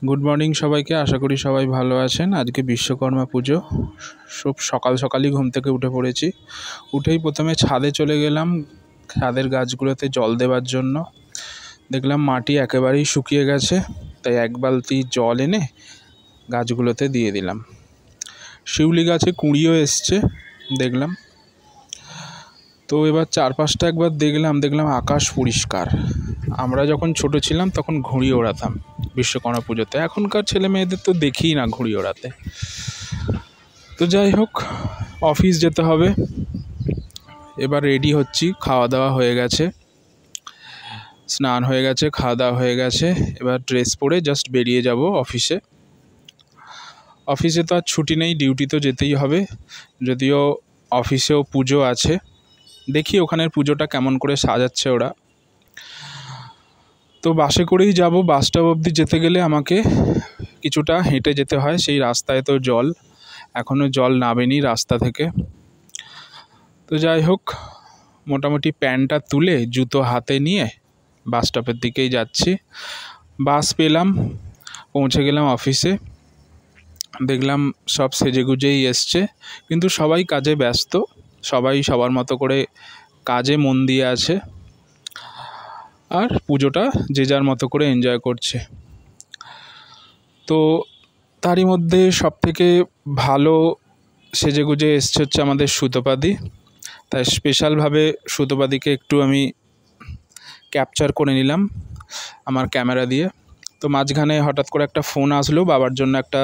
Good morning সবাইকে। আশা করি সবাই ভালো আছেন। আজকে বিশ্বকর্মা পুজো। সব সকাল সকালই ঘুম থেকে উঠে পড়েছি। উঠেই প্রথমে ছাদে চলে গেলাম ছাদের গাছগুলোতে জল দেওয়ার জন্য। দেখলাম মাটি একেবারেই শুকিয়ে গেছে, তাই এক বালতি জল এনে গাছগুলোতে দিয়ে দিলাম। শিউলি গাছে কুঁড়িও এসছে দেখলাম। তো এবার চারপাশটা একবার দেখলাম আকাশ পরিষ্কার। আমরা যখন ছোট ছিলাম তখন ঘুড়ি ওড়াতাম বিশ্বকর্মা পুজোতে। এখনকার ছেলে মেয়েদের তো দেখি না ঘুড়ি ওড়াতে। তো যাই হোক, অফিস যেতে হবে। এবার রেডি হচ্ছি। খাওয়া দাওয়া হয়ে গেছে, স্নান হয়ে গেছে, খাওয়া দাওয়া হয়ে গেছে। এবার ড্রেস পরে জাস্ট বেরিয়ে যাব অফিসে। অফিসে তো আর ছুটি নেই, ডিউটি তো যেতেই হবে। যদিও অফিসেও পুজো আছে, দেখি ওখানের পুজোটা কেমন করে সাজাচ্ছে ওরা। তো বাসে করেই যাব। বাস স্টপ অবধি যেতে গেলে আমাকে কিছুটা হেঁটে যেতে হয়। সেই রাস্তায় তো জল, এখনও জল নামেনি রাস্তা থেকে। তো যাই হোক, মোটামুটি প্যান্টটা তুলে জুতো হাতে নিয়ে বাস স্টপের দিকেই যাচ্ছি। বাস পেলাম, পৌঁছে গেলাম অফিসে। দেখলাম সব সেজেগুজেই এসছে, কিন্তু সবাই কাজে ব্যস্ত। সবাই সবার মতো করে কাজে মন দিয়ে আছে, আর পুজোটা যে যার মতো করে এনজয় করছে। তো তারই মধ্যে সবথেকে ভালো সেজেগুজে এসছে হচ্ছে আমাদের সুতোপাদি। তাই স্পেশালভাবে সুতোপাদিকে একটু আমি ক্যাপচার করে নিলাম আমার ক্যামেরা দিয়ে। তো মাঝখানে হঠাৎ করে একটা ফোন আসলো, বাবার জন্য একটা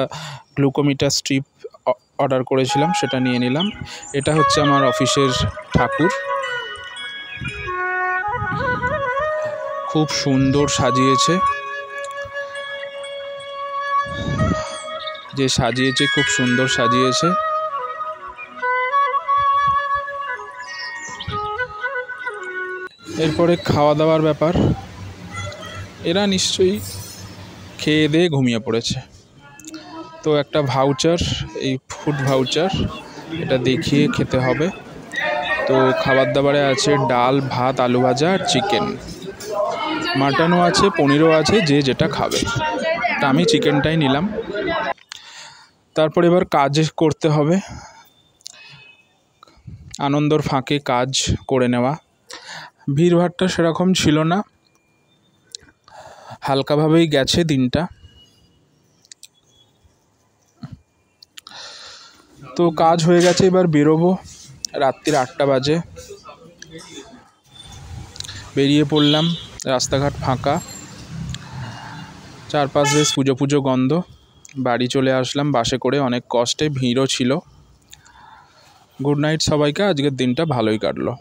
গ্লুকোমিটার স্ট্রিপ অর্ডার করেছিলাম, সেটা নিয়ে নিলাম। এটা হচ্ছে আমার অফিসের ঠাকুর, খুব সুন্দর সাজিয়েছে। যে সাজিয়েছে খুব সুন্দর সাজিয়েছে। এরপরে খাওয়া দাওয়ার ব্যাপার। এরা নিশ্চয়ই খেয়ে দিয়ে ঘুমিয়ে পড়েছে। তো একটা ভাউচার, এই ফুড ভাউচার, এটা দেখিয়ে খেতে হবে। তো খাবার দাবারে আছে ডাল, ভাত, আলু ভাজা আর চিকেন। মাটনও আছে, পনিরও আছে, যে যেটা খাবে। তা আমি চিকেনটাই নিলাম। তারপর এবার কাজ করতে হবে, আনন্দর ফাঁকে কাজ করে নেওয়া। ভিড়ভাড়টা সেরকম ছিল না, হালকাভাবেই গেছে দিনটা। তো কাজ হয়ে গেছে, এবার বেরোবো। রাত্রির 8টা বাজে। বেরিয়ে পড়লাম, রাস্তাঘাট ফাঁকা, চারপাশ বেশ পুজো পুজো গন্ধ। বাড়ি চলে আসলাম বাসে করে, অনেক কষ্টে, ভিড়ও ছিল। গুড নাইট সবাইকে, আজকের দিনটা ভালোই কাটলো।